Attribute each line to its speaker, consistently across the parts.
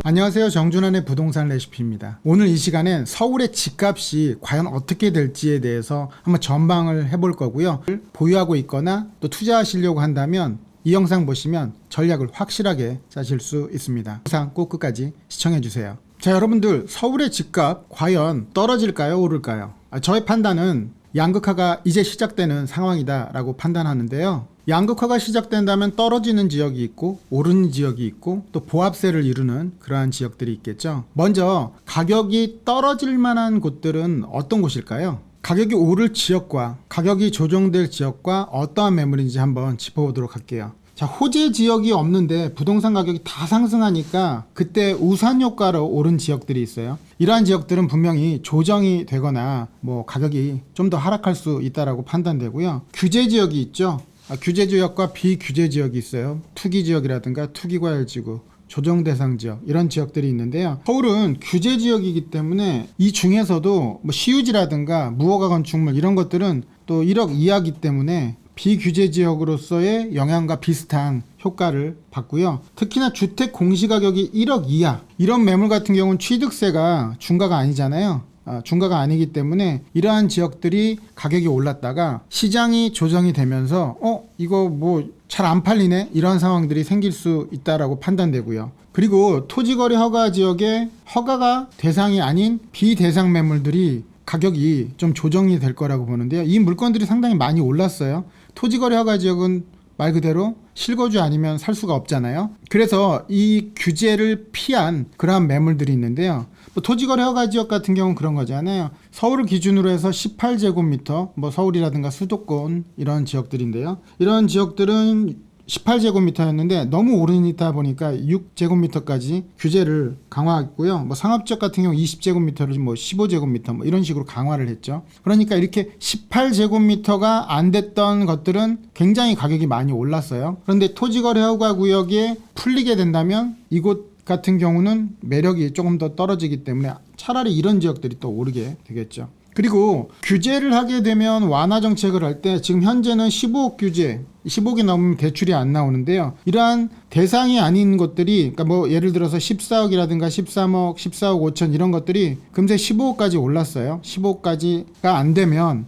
Speaker 1: 안녕하세요. 정준환의 부동산 레시피입니다. 오늘 이 시간엔 서울의 집값이 과연 어떻게 될지에 대해서 한번 전망을 해볼 거고요. 보유하고 있거나 또 투자하시려고 한다면 이 영상 보시면 전략을 확실하게 짜실 수 있습니다. 영상 꼭 끝까지 시청해 주세요. 자, 여러분들, 서울의 집값 과연 떨어질까요? 오를까요? 저의 판단은 양극화가 이제 시작되는 상황이다 라고 판단하는데요. 양극화가 시작된다면 떨어지는 지역이 있고 오르는 지역이 있고 또 보합세를 이루는 그러한 지역들이 있겠죠. 먼저 가격이 떨어질 만한 곳들은 어떤 곳일까요? 가격이 오를 지역과 가격이 조정될 지역과 어떠한 매물인지 한번 짚어보도록 할게요. 자, 호재 지역이 없는데 부동산 가격이 다 상승하니까 그때 우산 효과로 오른 지역들이 있어요. 이러한 지역들은 분명히 조정이 되거나 가격이 좀 더 하락할 수 있다라고 판단되고요. 규제 지역이 있죠. 규제 지역과 비규제 지역이 있어요. 투기 지역이라든가 투기과열지구, 조정 대상 지역, 이런 지역들이 있는데요. 서울은 규제 지역이기 때문에 이 중에서도 시유지라든가 무허가 건축물 이런 것들은 또 1억 이하이기 때문에 비규제 지역으로서의 영향과 비슷한 효과를 받고요. 특히나 주택 공시가격이 1억 이하, 이런 매물 같은 경우는 취득세가 중과가 아니잖아요. 중과가 아니기 때문에 이러한 지역들이 가격이 올랐다가 시장이 조정이 되면서 이거 잘 안 팔리네, 이런 상황들이 생길 수 있다라고 판단되고요. 그리고 토지거래 허가 지역에 허가가 대상이 아닌 비대상 매물들이 가격이 좀 조정이 될 거라고 보는데요. 이 물건들이 상당히 많이 올랐어요. 토지거래 허가 지역은 말 그대로 실거주 아니면 살 수가 없잖아요. 그래서 이 규제를 피한 그러한 매물들이 있는데요. 토지거래 허가 지역 같은 경우는 그런 거잖아요. 서울을 기준으로 해서 18제곱미터, 서울이라든가 수도권 이런 지역들인데요. 이런 지역들은 18제곱미터였는데 너무 오르다 보니까 6제곱미터까지 규제를 강화했고요. 상업지역 같은 경우 20제곱미터를 15제곱미터 이런 식으로 강화를 했죠. 그러니까 이렇게 18제곱미터가 안 됐던 것들은 굉장히 가격이 많이 올랐어요. 그런데 토지거래 허가 구역에 풀리게 된다면 이곳 같은 경우는 매력이 조금 더 떨어지기 때문에 차라리 이런 지역들이 또 오르게 되겠죠. 그리고 규제를 하게 되면 완화 정책을 할 때 지금 현재는 15억 규제, 15억이 넘으면 대출이 안 나오는데요. 이러한 대상이 아닌 것들이, 그러니까 예를 들어서 14억이라든가 13억, 14억 5천 이런 것들이 금세 15억까지 올랐어요. 15억까지가 안 되면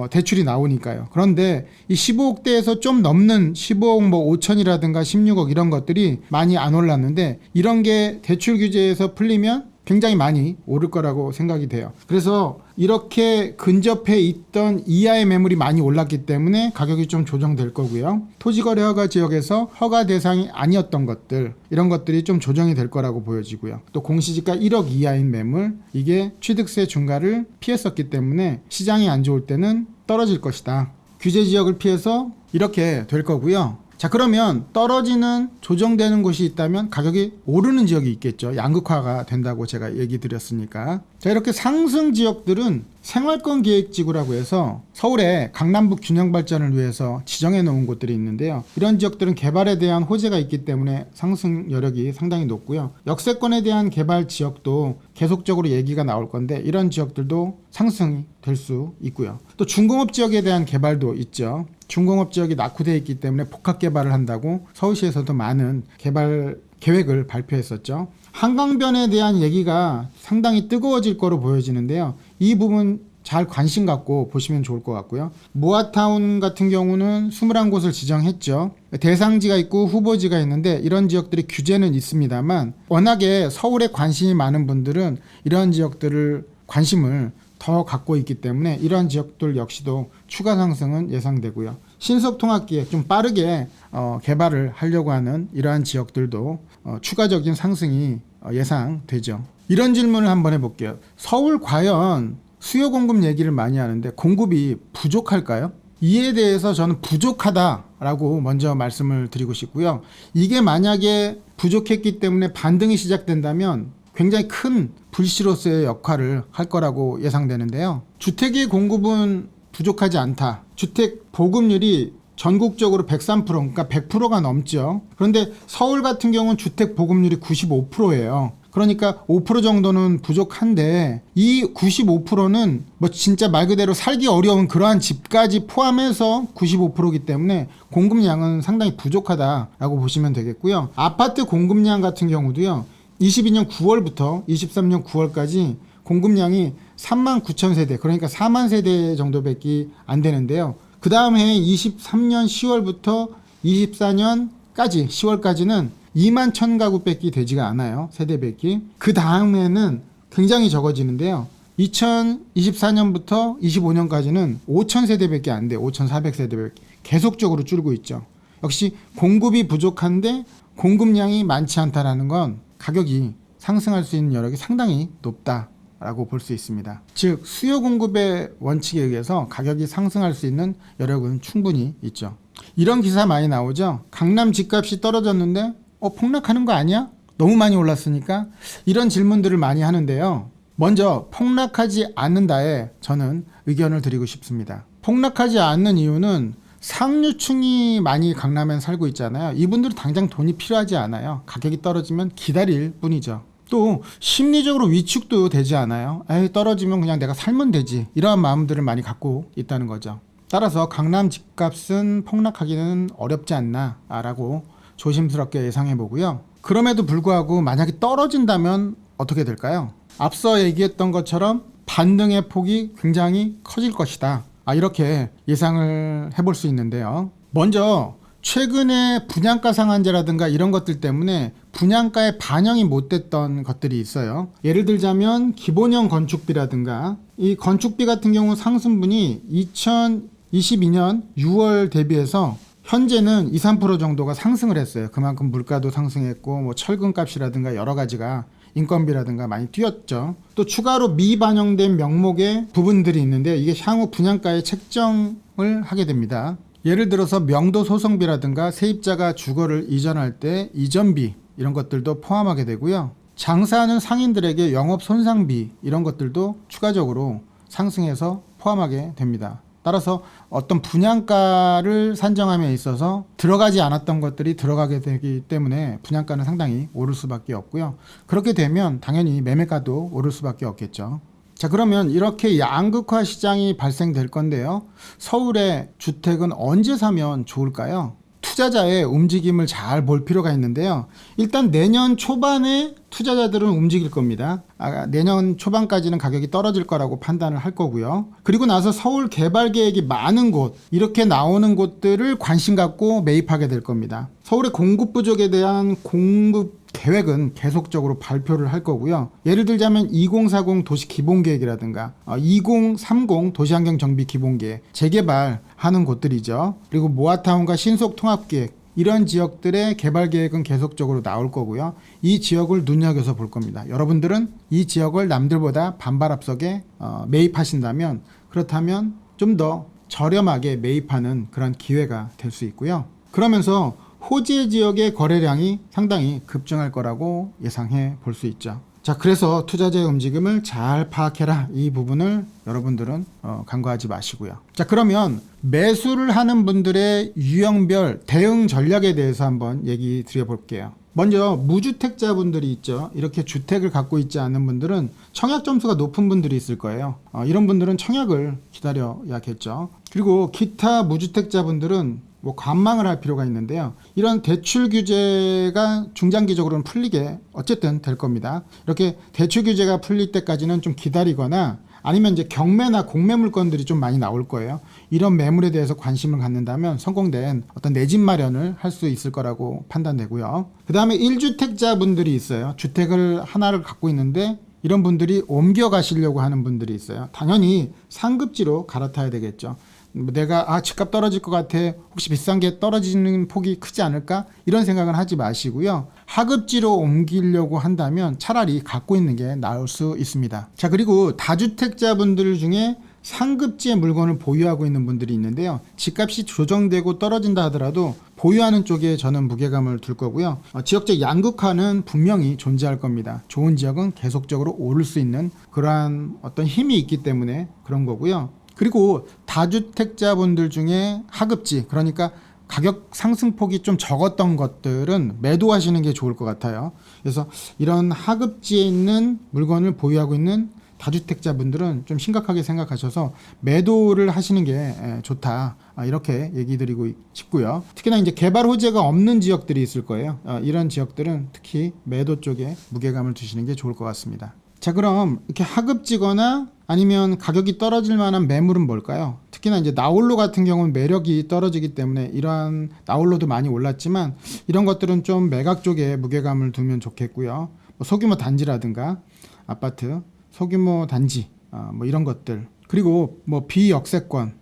Speaker 1: 대출이 나오니까요. 그런데 이 15억대에서 좀 넘는 15억 5천이라든가 16억 이런 것들이 많이 안 올랐는데, 이런 게 대출 규제에서 풀리면 굉장히 많이 오를 거라고 생각이 돼요. 그래서 이렇게 근접해 있던 이하의 매물이 많이 올랐기 때문에 가격이 좀 조정될 거고요. 토지거래 허가 지역에서 허가 대상이 아니었던 것들, 이런 것들이 좀 조정이 될 거라고 보여지고요. 또 공시지가 1억 이하인 매물, 이게 취득세 중과를 피했었기 때문에 시장이 안 좋을 때는 떨어질 것이다. 규제 지역을 피해서 이렇게 될 거고요. 자, 그러면 떨어지는, 조정되는 곳이 있다면 가격이 오르는 지역이 있겠죠. 양극화가 된다고 제가 얘기 드렸으니까. 자, 이렇게 상승 지역들은 생활권 계획지구라고 해서 서울의 강남북 균형 발전을 위해서 지정해 놓은 곳들이 있는데요. 이런 지역들은 개발에 대한 호재가 있기 때문에 상승 여력이 상당히 높고요. 역세권에 대한 개발 지역도 계속적으로 얘기가 나올 건데 이런 지역들도 상승이 될 수 있고요. 또 중공업 지역에 대한 개발도 있죠. 중공업 지역이 낙후되어 있기 때문에 복합 개발을 한다고 서울시에서도 많은 개발 계획을 발표했었죠. 한강변에 대한 얘기가 상당히 뜨거워질 거로 보여지는데요. 이 부분 잘 관심 갖고 보시면 좋을 것 같고요. 모아타운 같은 경우는 21곳을 지정했죠. 대상지가 있고 후보지가 있는데 이런 지역들이 규제는 있습니다만, 워낙에 서울에 관심이 많은 분들은 이런 지역들을 관심을 더 갖고 있기 때문에 이러한 지역들 역시도 추가 상승은 예상되고요. 신속통합기획 좀 빠르게 개발을 하려고 하는 이러한 지역들도 추가적인 상승이 예상되죠. 이런 질문을 한번 해볼게요. 서울 과연 수요 공급 얘기를 많이 하는데 공급이 부족할까요? 이에 대해서 저는 부족하다라고 먼저 말씀을 드리고 싶고요. 이게 만약에 부족했기 때문에 반등이 시작된다면 굉장히 큰 불씨로서의 역할을 할 거라고 예상되는데요. 주택의 공급은 부족하지 않다. 주택 보급률이 전국적으로 103%, 그러니까 100%가 넘죠. 그런데 서울 같은 경우는 주택 보급률이 95%예요. 그러니까 5% 정도는 부족한데 이 95%는 진짜 말 그대로 살기 어려운 그러한 집까지 포함해서 95%이기 때문에 공급량은 상당히 부족하다라고 보시면 되겠고요. 아파트 공급량 같은 경우도요. 22년 9월부터 23년 9월까지 공급량이 39,000세대, 그러니까 4만 세대 정도밖에 안 되는데요. 그 다음 해 23년 10월부터 24년까지 10월까지는 2만 1,000가구밖에 되지가 않아요. 세대밖에. 그 다음에는 굉장히 적어지는데요. 2024년부터 25년까지는 5,000세대밖에 안 돼요. 5,400세대밖에. 계속적으로 줄고 있죠. 역시 공급이 부족한데 공급량이 많지 않다라는 건 가격이 상승할 수 있는 여력이 상당히 높다라고 볼 수 있습니다. 즉 수요 공급의 원칙에 의해서 가격이 상승할 수 있는 여력은 충분히 있죠. 이런 기사 많이 나오죠. 강남 집값이 떨어졌는데 폭락하는 거 아니야? 너무 많이 올랐으니까. 이런 질문들을 많이 하는데요. 먼저 폭락하지 않는다에 저는 의견을 드리고 싶습니다. 폭락하지 않는 이유는 상류층이 많이 강남에 살고 있잖아요. 이분들은 당장 돈이 필요하지 않아요. 가격이 떨어지면 기다릴 뿐이죠. 또 심리적으로 위축도 되지 않아요. 에이, 떨어지면 그냥 내가 살면 되지, 이러한 마음들을 많이 갖고 있다는 거죠. 따라서 강남 집값은 폭락하기는 어렵지 않나 라고 조심스럽게 예상해 보고요. 그럼에도 불구하고 만약에 떨어진다면 어떻게 될까요? 앞서 얘기했던 것처럼 반등의 폭이 굉장히 커질 것이다, 이렇게 예상을 해볼 수 있는데요. 먼저 최근에 분양가 상한제라든가 이런 것들 때문에 분양가에 반영이 못 됐던 것들이 있어요. 예를 들자면 기본형 건축비라든가, 이 건축비 같은 경우 상승분이 2022년 6월 대비해서 현재는 2, 3% 정도가 상승을 했어요. 그만큼 물가도 상승했고 뭐 철근 값이라든가 여러 가지가, 인건비라든가 많이 뛰었죠. 또 추가로 미반영된 명목의 부분들이 있는데 이게 향후 분양가에 책정을 하게 됩니다. 예를 들어서 명도 소송비라든가 세입자가 주거를 이전할 때 이전비, 이런 것들도 포함하게 되고요. 장사하는 상인들에게 영업 손상비, 이런 것들도 추가적으로 상승해서 포함하게 됩니다. 따라서 어떤 분양가를 산정함에 있어서 들어가지 않았던 것들이 들어가게 되기 때문에 분양가는 상당히 오를 수밖에 없고요. 그렇게 되면 당연히 매매가도 오를 수밖에 없겠죠. 자, 그러면 이렇게 양극화 시장이 발생될 건데요. 서울의 주택은 언제 사면 좋을까요? 투자자의 움직임을 잘 볼 필요가 있는데요. 일단 내년 초반에 투자자들은 움직일 겁니다. 내년 초반까지는 가격이 떨어질 거라고 판단을 할 거고요. 그리고 나서 서울 개발 계획이 많은 곳, 이렇게 나오는 곳들을 관심 갖고 매입하게 될 겁니다. 서울의 공급 부족에 대한 공급 계획은 계속적으로 발표를 할 거고요. 예를 들자면 2040 도시 기본계획이라든가 2030 도시환경 정비 기본계획, 재개발하는 곳들이죠. 그리고 모아타운과 신속 통합계획, 이런 지역들의 개발 계획은 계속적으로 나올 거고요. 이 지역을 눈여겨서 볼 겁니다. 여러분들은 이 지역을 남들보다 반발 앞서게 매입하신다면, 그렇다면 좀 더 저렴하게 매입하는 그런 기회가 될 수 있고요. 그러면서 호재 지역의 거래량이 상당히 급증할 거라고 예상해 볼 수 있죠. 자, 그래서 투자자의 움직임을 잘 파악해라, 이 부분을 여러분들은 간과하지 마시고요. 자, 그러면 매수를 하는 분들의 유형별 대응 전략에 대해서 한번 얘기 드려볼게요. 먼저 무주택자분들이 있죠. 이렇게 주택을 갖고 있지 않은 분들은 청약 점수가 높은 분들이 있을 거예요. 이런 분들은 청약을 기다려야겠죠. 그리고 기타 무주택자분들은 관망을 할 필요가 있는데요. 이런 대출 규제가 중장기적으로는 풀리게 어쨌든 될 겁니다. 이렇게 대출 규제가 풀릴 때까지는 좀 기다리거나, 아니면 이제 경매나 공매 물건들이 좀 많이 나올 거예요. 이런 매물에 대해서 관심을 갖는다면 성공된 어떤 내 집 마련을 할 수 있을 거라고 판단되고요. 그 다음에 1주택자 분들이 있어요. 주택을 하나를 갖고 있는데 이런 분들이 옮겨 가시려고 하는 분들이 있어요. 당연히 상급지로 갈아타야 되겠죠. 내가 집값 떨어질 것 같아, 혹시 비싼 게 떨어지는 폭이 크지 않을까, 이런 생각은 하지 마시고요. 하급지로 옮기려고 한다면 차라리 갖고 있는 게 나을 수 있습니다. 자, 그리고 다주택자분들 중에 상급지의 물건을 보유하고 있는 분들이 있는데요. 집값이 조정되고 떨어진다 하더라도 보유하는 쪽에 저는 무게감을 둘 거고요. 지역적 양극화는 분명히 존재할 겁니다. 좋은 지역은 계속적으로 오를 수 있는 그러한 어떤 힘이 있기 때문에 그런 거고요. 그리고 다주택자분들 중에 하급지, 그러니까 가격 상승폭이 좀 적었던 것들은 매도하시는 게 좋을 것 같아요. 그래서 이런 하급지에 있는 물건을 보유하고 있는 다주택자분들은 좀 심각하게 생각하셔서 매도를 하시는 게 좋다, 이렇게 얘기 드리고 싶고요. 특히나 이제 개발 호재가 없는 지역들이 있을 거예요. 이런 지역들은 특히 매도 쪽에 무게감을 두시는 게 좋을 것 같습니다. 자, 그럼 이렇게 하급지거나 아니면 가격이 떨어질 만한 매물은 뭘까요? 특히나 이제 나홀로 같은 경우는 매력이 떨어지기 때문에 이러한 나홀로도 많이 올랐지만 이런 것들은 좀 매각 쪽에 무게감을 두면 좋겠고요. 뭐 소규모 단지라든가 아파트, 소규모 단지, 뭐 이런 것들, 그리고 뭐 비역세권,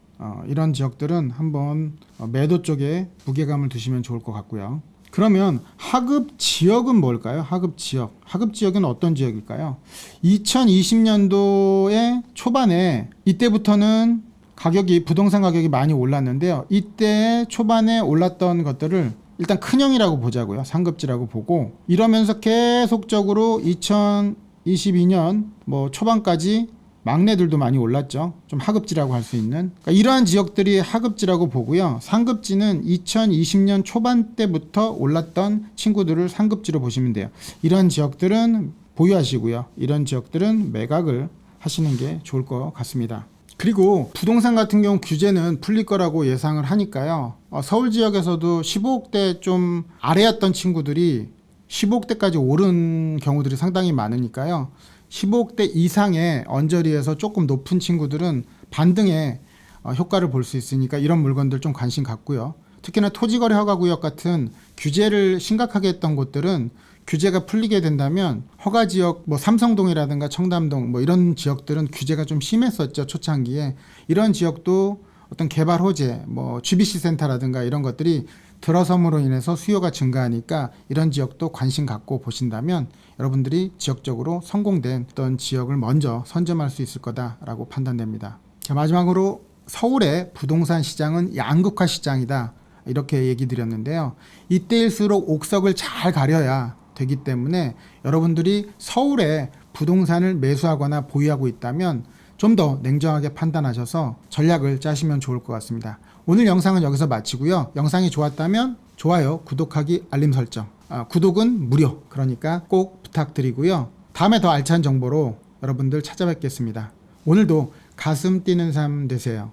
Speaker 1: 이런 지역들은 한번 매도 쪽에 무게감을 두시면 좋을 것 같고요. 그러면 하급 지역은 뭘까요? 하급 지역. 하급 지역은 어떤 지역일까요? 2020년도의 초반에 이때부터는 부동산 가격이 많이 올랐는데요. 이때 초반에 올랐던 것들을 일단 큰형이라고 보자고요. 상급지라고 보고, 이러면서 계속적으로 2022년 뭐 초반까지 막내들도 많이 올랐죠. 좀 하급지라고 할 수 있는, 그러니까 이러한 지역들이 하급지라고 보고요. 상급지는 2020년 초반 때부터 올랐던 친구들을 상급지로 보시면 돼요. 이런 지역들은 보유하시고요. 이런 지역들은 매각을 하시는 게 좋을 것 같습니다. 그리고 부동산 같은 경우 규제는 풀릴 거라고 예상을 하니까요. 서울 지역에서도 15억대 좀 아래였던 친구들이 15억대까지 오른 경우들이 상당히 많으니까요. 15억대 이상의 언저리에서 조금 높은 친구들은 반등의 효과를 볼 수 있으니까 이런 물건들 좀 관심 갖고요. 특히나 토지거래 허가구역 같은 규제를 심각하게 했던 곳들은 규제가 풀리게 된다면 허가지역, 뭐 삼성동이라든가 청담동 뭐 이런 지역들은 규제가 좀 심했었죠. 초창기에. 이런 지역도 어떤 개발 호재, 뭐 GBC 센터라든가 이런 것들이 들어섬으로 인해서 수요가 증가하니까 이런 지역도 관심 갖고 보신다면 여러분들이 지역적으로 성공된 어떤 지역을 먼저 선점할 수 있을 거다라고 판단됩니다. 자, 마지막으로 서울의 부동산 시장은 양극화 시장이다, 이렇게 얘기 드렸는데요. 이때일수록 옥석을 잘 가려야 되기 때문에 여러분들이 서울에 부동산을 매수하거나 보유하고 있다면 좀 더 냉정하게 판단하셔서 전략을 짜시면 좋을 것 같습니다. 오늘 영상은 여기서 마치고요. 영상이 좋았다면 좋아요, 구독하기, 알림 설정. 구독은 무료, 그러니까 꼭 부탁드리고요. 다음에 더 알찬 정보로 여러분들 찾아뵙겠습니다. 오늘도 가슴 뛰는 삶 되세요.